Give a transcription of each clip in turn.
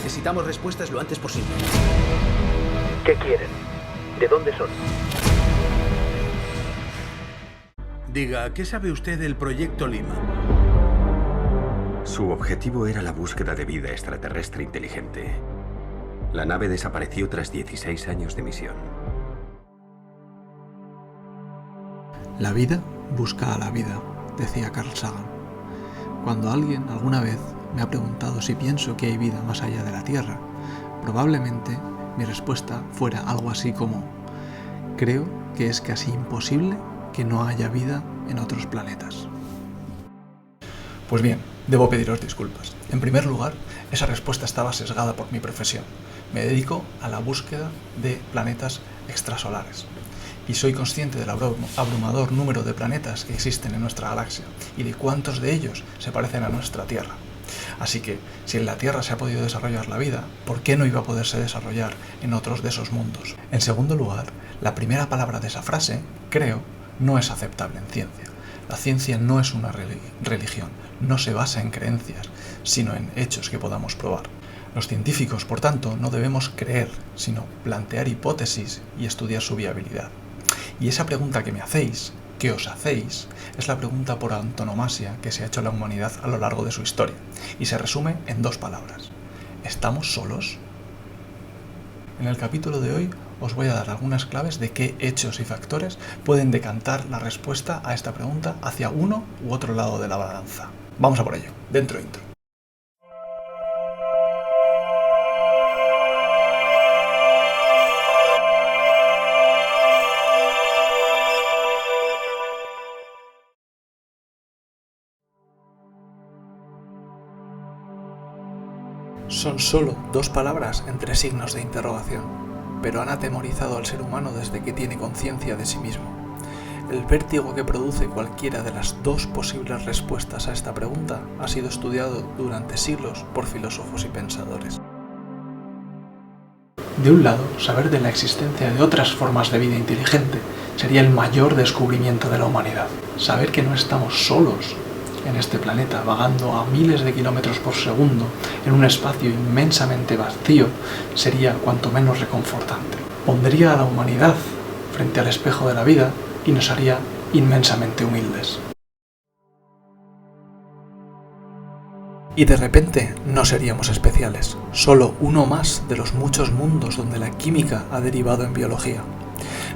Necesitamos respuestas lo antes posible. ¿Qué quieren? ¿De dónde son? Diga, ¿qué sabe usted del Proyecto Lima? Su objetivo era la búsqueda de vida extraterrestre inteligente. La nave desapareció tras 16 años de misión. La vida busca a la vida, decía Carl Sagan. Cuando alguien alguna vez me ha preguntado si pienso que hay vida más allá de la Tierra, probablemente mi respuesta fuera algo así como: creo que es casi imposible que no haya vida en otros planetas. Pues bien, debo pediros disculpas. En primer lugar, esa respuesta estaba sesgada por mi profesión. Me dedico a la búsqueda de planetas extrasolares. Y soy consciente del abrumador número de planetas que existen en nuestra galaxia y de cuántos de ellos se parecen a nuestra Tierra. Así que, si en la Tierra se ha podido desarrollar la vida, ¿por qué no iba a poderse desarrollar en otros de esos mundos? En segundo lugar, la primera palabra de esa frase, creo, no es aceptable en ciencia. La ciencia no es una religión, no se basa en creencias, sino en hechos que podamos probar. Los científicos, por tanto, no debemos creer, sino plantear hipótesis y estudiar su viabilidad. Y esa pregunta que me hacéis, ¿qué os hacéis?, es la pregunta por antonomasia que se ha hecho la humanidad a lo largo de su historia, y se resume en dos palabras: ¿estamos solos? En el capítulo de hoy os voy a dar algunas claves de qué hechos y factores pueden decantar la respuesta a esta pregunta hacia uno u otro lado de la balanza. Vamos a por ello, dentro intro. Son solo dos palabras entre signos de interrogación, pero han atemorizado al ser humano desde que tiene conciencia de sí mismo. El vértigo que produce cualquiera de las dos posibles respuestas a esta pregunta ha sido estudiado durante siglos por filósofos y pensadores. De un lado, saber de la existencia de otras formas de vida inteligente sería el mayor descubrimiento de la humanidad. Saber que no estamos solos en este planeta, vagando a miles de kilómetros por segundo en un espacio inmensamente vacío, sería cuanto menos reconfortante. Pondría a la humanidad frente al espejo de la vida y nos haría inmensamente humildes. Y de repente no seríamos especiales, solo uno más de los muchos mundos donde la química ha derivado en biología.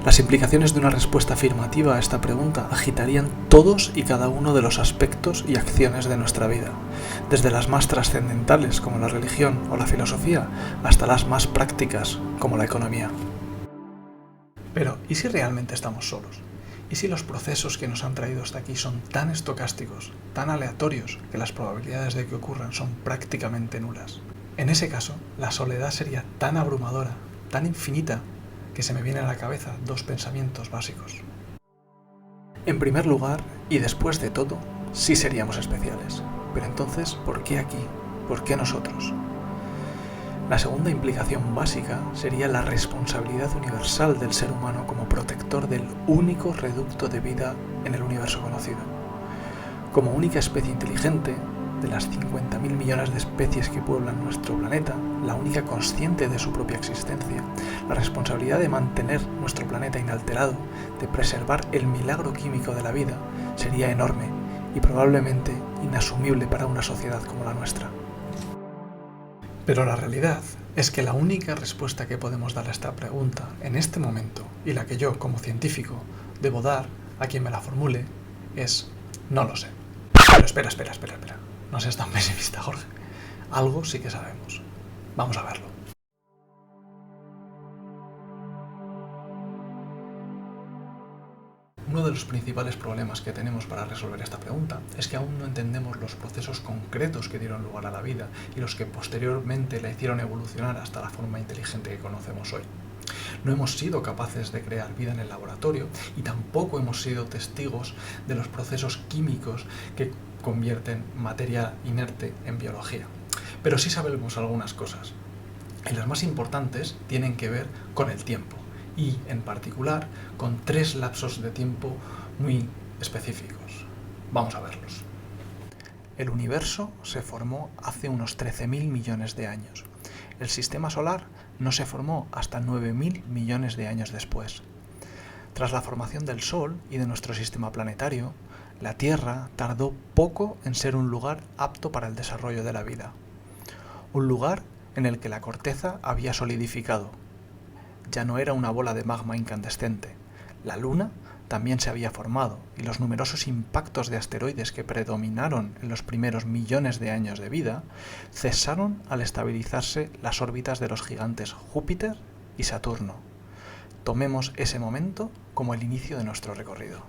Las implicaciones de una respuesta afirmativa a esta pregunta agitarían todos y cada uno de los aspectos y acciones de nuestra vida, desde las más trascendentales como la religión o la filosofía, hasta las más prácticas como la economía. Pero, ¿y si realmente estamos solos? ¿Y si los procesos que nos han traído hasta aquí son tan estocásticos, tan aleatorios, que las probabilidades de que ocurran son prácticamente nulas? En ese caso, la soledad sería tan abrumadora, tan infinita, que se me vienen a la cabeza dos pensamientos básicos. En primer lugar, y después de todo, sí seríamos especiales. Pero entonces, ¿por qué aquí? ¿Por qué nosotros? La segunda implicación básica sería la responsabilidad universal del ser humano como protector del único reducto de vida en el universo conocido. Como única especie inteligente, de las 50.000 millones de especies que pueblan nuestro planeta, la única consciente de su propia existencia, la responsabilidad de mantener nuestro planeta inalterado, de preservar el milagro químico de la vida, sería enorme y probablemente inasumible para una sociedad como la nuestra. Pero la realidad es que la única respuesta que podemos dar a esta pregunta en este momento, y la que yo, como científico, debo dar a quien me la formule, es: no lo sé. Pero espera. No seas tan pesimista, Jorge. Algo sí que sabemos. Vamos a verlo. Uno de los principales problemas que tenemos para resolver esta pregunta es que aún no entendemos los procesos concretos que dieron lugar a la vida y los que posteriormente la hicieron evolucionar hasta la forma inteligente que conocemos hoy. No hemos sido capaces de crear vida en el laboratorio y tampoco hemos sido testigos de los procesos químicos que convierten materia inerte en biología. Pero sí sabemos algunas cosas, y las más importantes tienen que ver con el tiempo, y en particular con tres lapsos de tiempo muy específicos. Vamos a verlos. El universo se formó hace unos 13.000 millones de años. El sistema solar no se formó hasta 9.000 millones de años después. Tras la formación del Sol y de nuestro sistema planetario, la Tierra tardó poco en ser un lugar apto para el desarrollo de la vida. Un lugar en el que la corteza había solidificado. Ya no era una bola de magma incandescente. La Luna también se había formado y los numerosos impactos de asteroides que predominaron en los primeros millones de años de vida cesaron al estabilizarse las órbitas de los gigantes Júpiter y Saturno. Tomemos ese momento como el inicio de nuestro recorrido.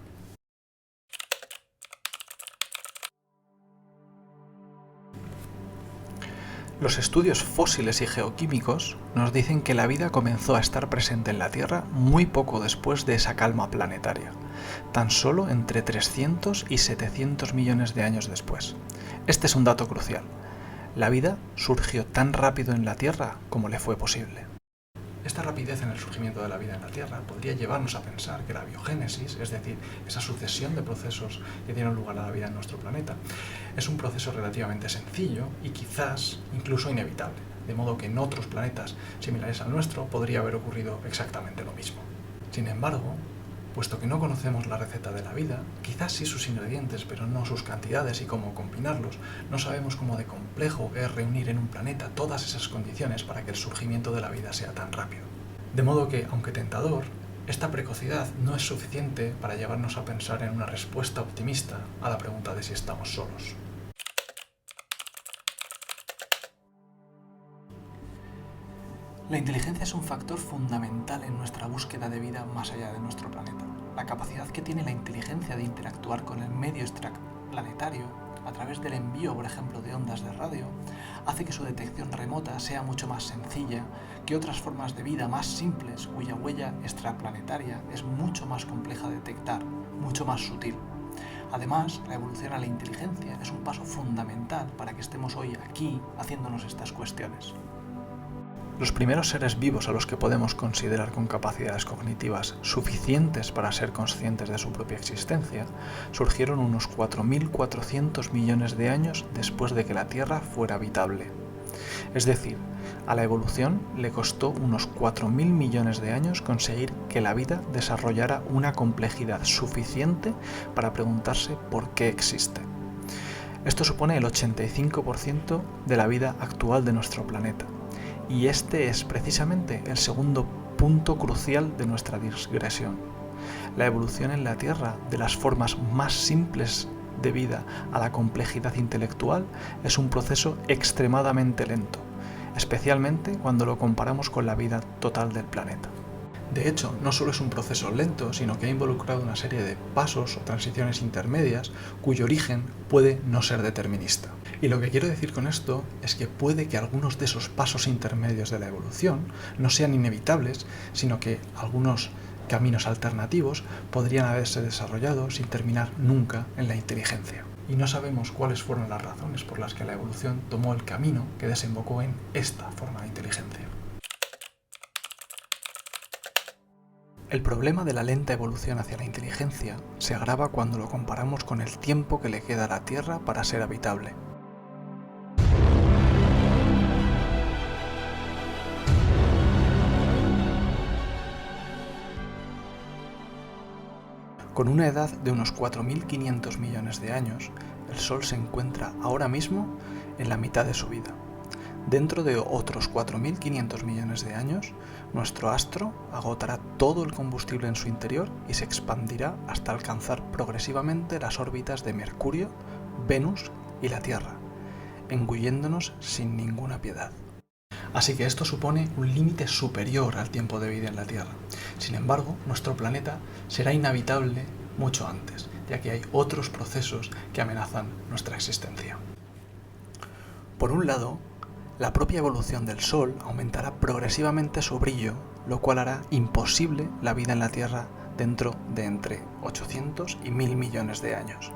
Los estudios fósiles y geoquímicos nos dicen que la vida comenzó a estar presente en la Tierra muy poco después de esa calma planetaria, tan solo entre 300 y 700 millones de años después. Este es un dato crucial. La vida surgió tan rápido en la Tierra como le fue posible. Esta rapidez en el surgimiento de la vida en la Tierra podría llevarnos a pensar que la biogénesis, es decir, esa sucesión de procesos que dieron lugar a la vida en nuestro planeta, es un proceso relativamente sencillo y quizás incluso inevitable, de modo que en otros planetas similares al nuestro podría haber ocurrido exactamente lo mismo. Sin embargo, puesto que no conocemos la receta de la vida, quizás sí sus ingredientes, pero no sus cantidades y cómo combinarlos, no sabemos cómo de complejo es reunir en un planeta todas esas condiciones para que el surgimiento de la vida sea tan rápido. De modo que, aunque tentador, esta precocidad no es suficiente para llevarnos a pensar en una respuesta optimista a la pregunta de si estamos solos. La inteligencia es un factor fundamental en nuestra búsqueda de vida más allá de nuestro planeta. La capacidad que tiene la inteligencia de interactuar con el medio extraplanetario a través del envío, por ejemplo, de ondas de radio, hace que su detección remota sea mucho más sencilla que otras formas de vida más simples, cuya huella extraplanetaria es mucho más compleja de detectar, mucho más sutil. Además, la evolución a la inteligencia es un paso fundamental para que estemos hoy aquí haciéndonos estas cuestiones. Los primeros seres vivos a los que podemos considerar con capacidades cognitivas suficientes para ser conscientes de su propia existencia surgieron unos 4.400 millones de años después de que la Tierra fuera habitable. Es decir, a la evolución le costó unos 4.000 millones de años conseguir que la vida desarrollara una complejidad suficiente para preguntarse por qué existe. Esto supone el 85% de la vida actual de nuestro planeta. Y este es precisamente el segundo punto crucial de nuestra digresión. La evolución en la Tierra de las formas más simples de vida a la complejidad intelectual es un proceso extremadamente lento, especialmente cuando lo comparamos con la vida total del planeta. De hecho, no solo es un proceso lento, sino que ha involucrado una serie de pasos o transiciones intermedias cuyo origen puede no ser determinista. Y lo que quiero decir con esto es que puede que algunos de esos pasos intermedios de la evolución no sean inevitables, sino que algunos caminos alternativos podrían haberse desarrollado sin terminar nunca en la inteligencia. Y no sabemos cuáles fueron las razones por las que la evolución tomó el camino que desembocó en esta forma de inteligencia. El problema de la lenta evolución hacia la inteligencia se agrava cuando lo comparamos con el tiempo que le queda a la Tierra para ser habitable. Con una edad de unos 4.500 millones de años, el Sol se encuentra ahora mismo en la mitad de su vida. Dentro de otros 4.500 millones de años, nuestro astro agotará todo el combustible en su interior y se expandirá hasta alcanzar progresivamente las órbitas de Mercurio, Venus y la Tierra, engulléndonos sin ninguna piedad. Así que esto supone un límite superior al tiempo de vida en la Tierra. Sin embargo, nuestro planeta será inhabitable mucho antes, ya que hay otros procesos que amenazan nuestra existencia. Por un lado, la propia evolución del Sol aumentará progresivamente su brillo, lo cual hará imposible la vida en la Tierra dentro de entre 800 y 1.000 millones de años,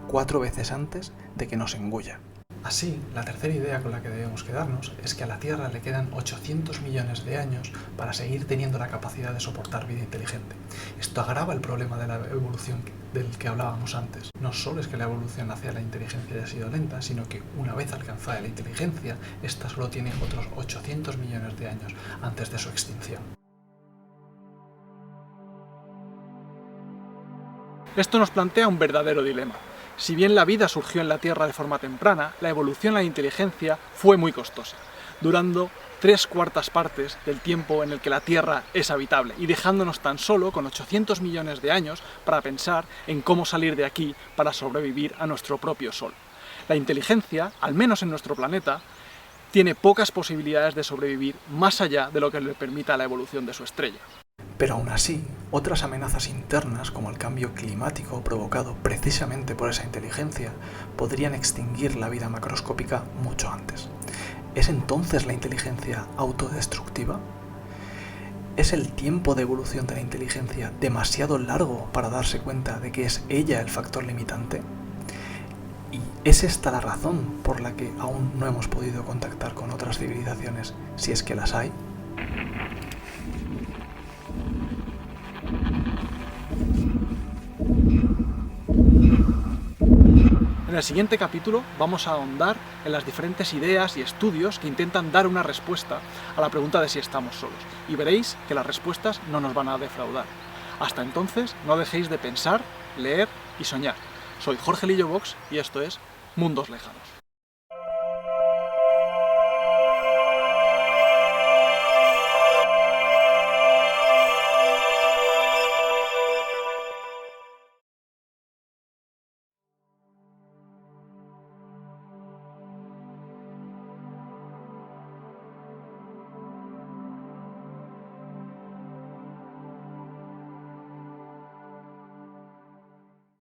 4 veces antes de que nos engulla. Así, la tercera idea con la que debemos quedarnos es que a la Tierra le quedan 800 millones de años para seguir teniendo la capacidad de soportar vida inteligente. Esto agrava el problema de la evolución del que hablábamos antes. No solo es que la evolución hacia la inteligencia haya sido lenta, sino que una vez alcanzada la inteligencia, esta solo tiene otros 800 millones de años antes de su extinción. Esto nos plantea un verdadero dilema. Si bien la vida surgió en la Tierra de forma temprana, la evolución a la inteligencia fue muy costosa, durando 3/4 partes del tiempo en el que la Tierra es habitable y dejándonos tan solo con 800 millones de años para pensar en cómo salir de aquí para sobrevivir a nuestro propio Sol. La inteligencia, al menos en nuestro planeta, tiene pocas posibilidades de sobrevivir más allá de lo que le permita la evolución de su estrella. Pero aún así, otras amenazas internas, como el cambio climático provocado precisamente por esa inteligencia, podrían extinguir la vida macroscópica mucho antes. ¿Es entonces la inteligencia autodestructiva? ¿Es el tiempo de evolución de la inteligencia demasiado largo para darse cuenta de que es ella el factor limitante? ¿Y es esta la razón por la que aún no hemos podido contactar con otras civilizaciones, si es que las hay? En el siguiente capítulo vamos a ahondar en las diferentes ideas y estudios que intentan dar una respuesta a la pregunta de si estamos solos, y veréis que las respuestas no nos van a defraudar. Hasta entonces, no dejéis de pensar, leer y soñar. Soy Jorge Lillo Vox y esto es Mundos Lejanos.